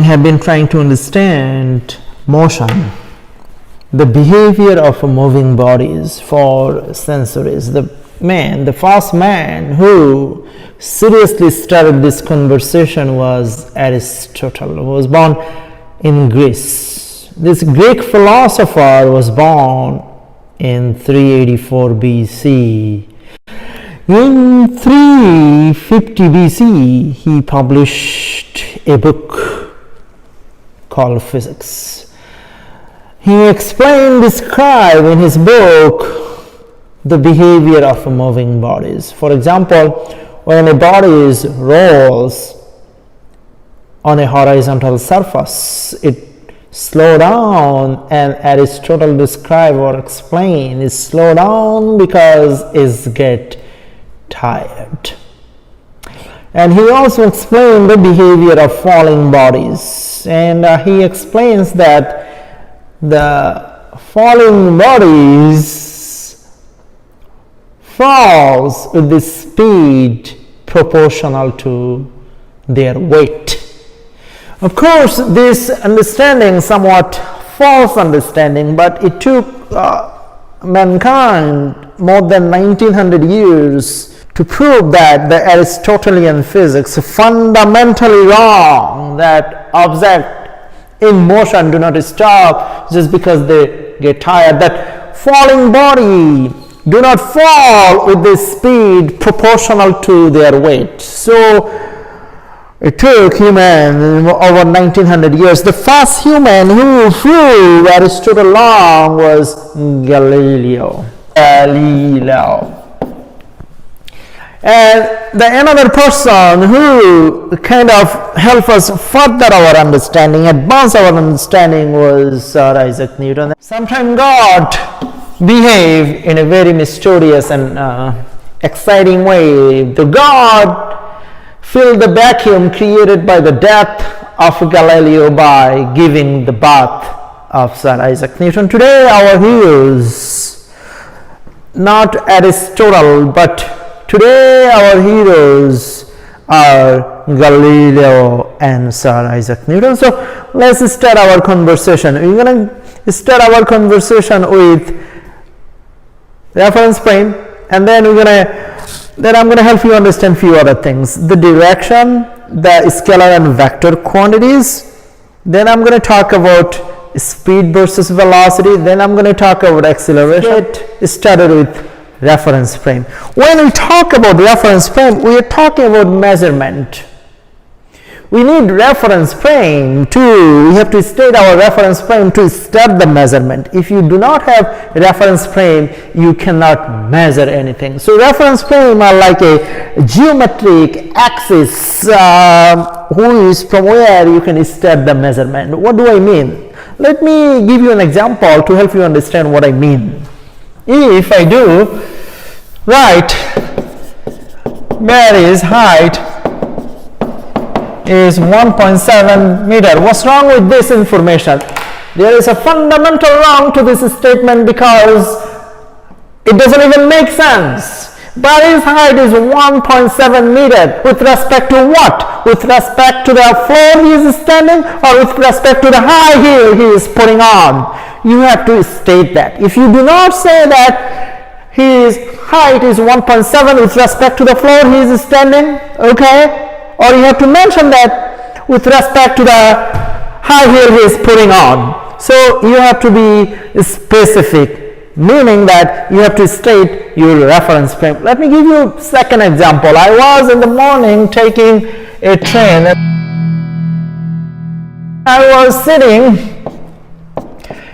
have been trying to understand motion, the behavior of moving bodies for centuries. The first man who seriously started this conversation was Aristotle, who was born in Greece. This Greek philosopher was born in 384 BC. In 350 BC, he published a book called Physics. He described in his book the behavior of moving bodies. For example, when a body rolls on a horizontal surface, it slows down, and Aristotle described or explained it slow down because it gets tired. And he also explained the behavior of falling bodies, and he explains that the falling bodies falls with the speed proportional to their weight. Of course, this understanding, somewhat false understanding, but it took mankind more than 1900 years to prove that the Aristotelian physics is fundamentally wrong, that objects in motion do not stop just because they get tired, that falling body do not fall with the speed proportional to their weight. So it took human over 1900 years. The first human who proved Aristotle wrong was Galileo. And another person who kind of helped us further our understanding, advance our understanding, was Sir Isaac Newton. Sometimes God behaved in a very mysterious and exciting way. The God filled the vacuum created by the death of Galileo by giving the birth of Sir Isaac Newton. Today our heroes, not Aristotle, but today our heroes are Galileo and Sir Isaac Newton. So let's start our conversation. We're going to start our conversation with reference frame, and then I'm going to help you understand few other things. The direction, the scalar and vector quantities. Then I'm going to talk about speed versus velocity. Then I'm going to talk about acceleration. It started with reference frame. When we talk about reference frame, we are talking about measurement. We need reference frame we have to state our reference frame to start the measurement. If you do not have reference frame, you cannot measure anything. So reference frame are like a geometric axis who is from where you can start the measurement. What do I mean? Let me give you an example to help you understand what I mean. If I do, right, Mary's height is 1.7 meter. What's wrong with this information? There is a fundamental wrong to this statement because it doesn't even make sense. Mary's height is 1.7 meter. With respect to what? With respect to the floor he is standing, or with respect to the high heel he is putting on? You have to state that. If you do not say that his height is 1.7 with respect to the floor he is standing, okay? Or you have to mention that with respect to the high heel he is putting on. So you have to be specific, meaning that you have to state your reference frame. Let me give you a second example. I was in the morning taking a train. I was sitting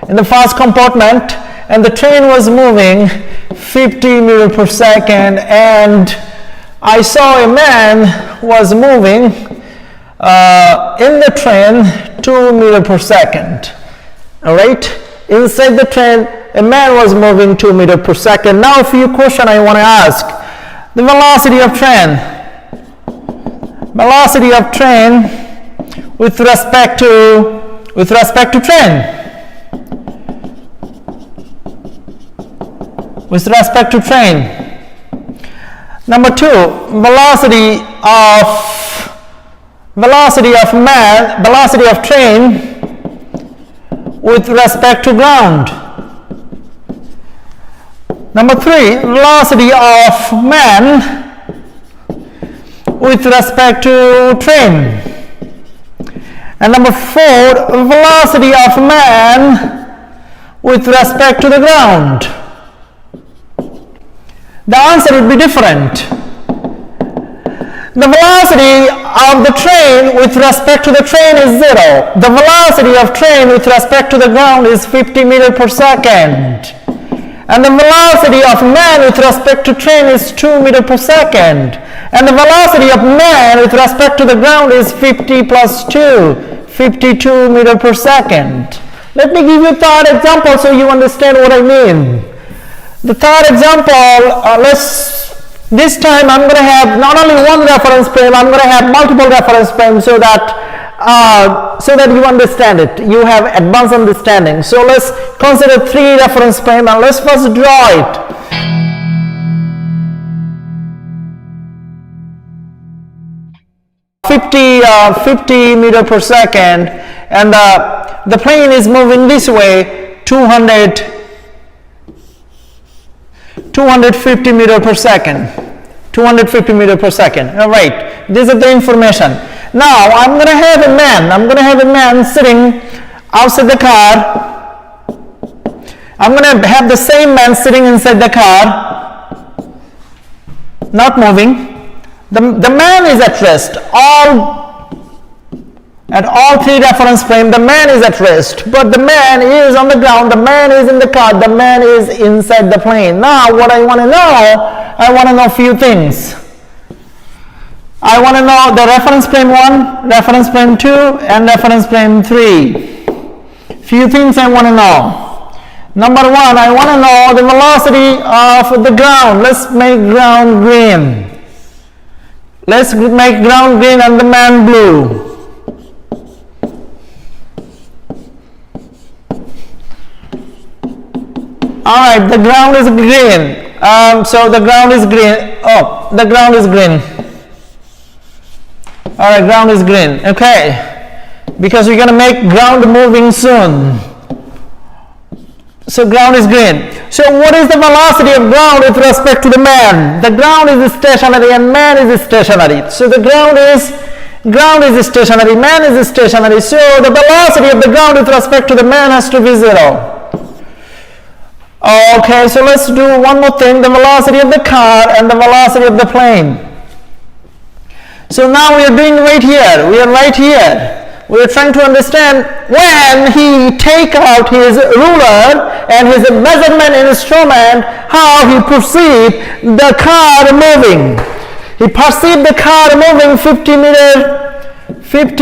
in the first compartment, and the train was moving 50 meters per second, and I saw a man was moving in the train 2 meters per second. All right, inside the train a man was moving 2 meters per second. Now a few questions I want to ask. The velocity of train with respect to train. With respect to train. Number two, velocity of velocity of train with respect to ground. Number 3, velocity of man with respect to train. And number 4, velocity of man with respect to the ground. The answer would be different. The velocity of the train with respect to the train is 0. The velocity of train with respect to the ground is 50 meters per second. And the velocity of man with respect to train is 2 meters per second. And the velocity of man with respect to the ground is 50 plus 2, 52 meters per second. Let me give you a third example so you understand what I mean. The third example, this time I'm going to have not only one reference frame, I'm going to have multiple reference frames so that you understand it. You have advanced understanding. So let's consider 3 reference frames and let's first draw it. $50 meters per second, and the plane is moving this way 250 meters per second. 250 meters per second. All right, this is the information. Now I'm going to have a man sitting outside the car. I'm going to have the same man sitting inside the car, not moving. The man is at rest. At all 3 reference frames, the man is at rest, but the man is on the ground, the man is in the car, the man is inside the plane. Now what I want to know a few things. I want to know the reference frame 1, reference frame 2, and reference frame 3. Few things I want to know. Number 1, I want to know the velocity of the ground. Let's make ground green. Let's make ground green and the man blue. Alright, the ground is green. So the ground is green. Oh, the ground is green. Alright, ground is green. Okay. Because we're going to make ground moving soon. So ground is green. So what is the velocity of ground with respect to the man? The ground is stationary and man is stationary. So the ground is stationary, man is stationary. So the velocity of the ground with respect to the man has to be 0. Okay, so let's do one more thing, the velocity of the car and the velocity of the plane. So now we are doing right here. We are trying to understand when he take out his ruler and his measurement instrument, how he perceived the car moving. He perceived the car moving 50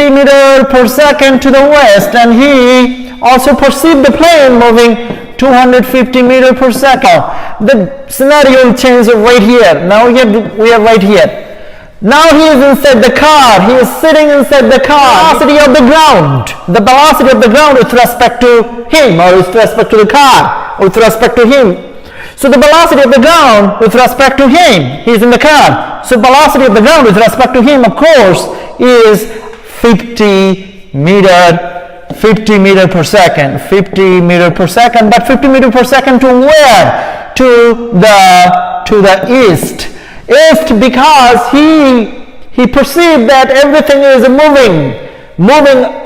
meters per second to the west, and he also perceived the plane moving 250 meters per second. The scenario changed right here. Now we are right here. Now he is inside the car. He is sitting inside the car. Velocity of the ground. The velocity of the ground with respect to him, or with respect to the car, or with respect to him. So the velocity of the ground with respect to him, he is in the car. So velocity of the ground with respect to him, of course, is 50 meters per second. 50 meters per second. But 50 meters per second to where? To the east. East, because he perceived that everything is moving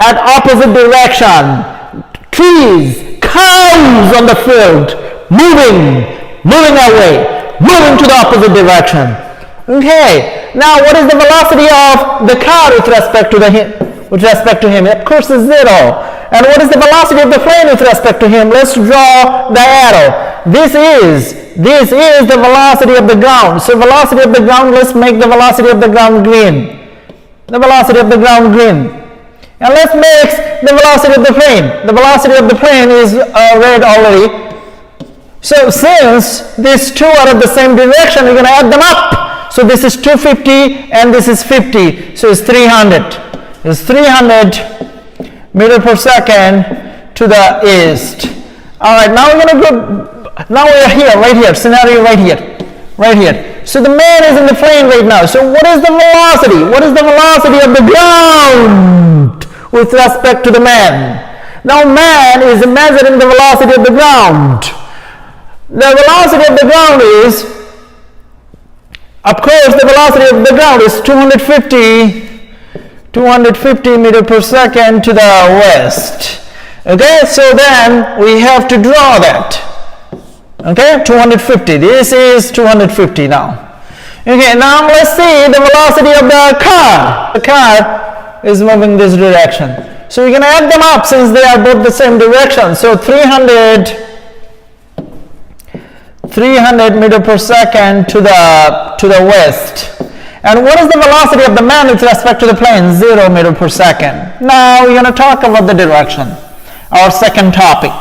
at opposite direction. Trees, cows on the field, moving away, moving to the opposite direction. Okay, now what is the velocity of the car with respect to him? Of course it's 0. And what is the velocity of the plane with respect to him? Let's draw the arrow. This is the velocity of the ground. So velocity of the ground, let's make the velocity of the ground green. The velocity of the ground green. And let's make the velocity of the plane. The velocity of the plane is red already. So since these two are in the same direction, we're going to add them up. So this is 250 and this is 50. So it's 300. It's 300 meters per second to the east. All right, now we're going to go. Now we are here, right here, scenario right here. So the man is in the plane right now. So what is the velocity? What is the velocity of the ground with respect to the man? Now man is measuring the velocity of the ground. The velocity of the ground is, of course, the velocity of the ground is 250 meter per second to the west. Okay, so then we have to draw that. Okay, 250. This is 250 now. Okay, now let's see the velocity of the car. The car is moving this direction. So we can add them up since they are both the same direction. So 300 meter per second to the west. And what is the velocity of the man with respect to the plane? 0 meter per second. Now we're going to talk about the direction. Our second topic.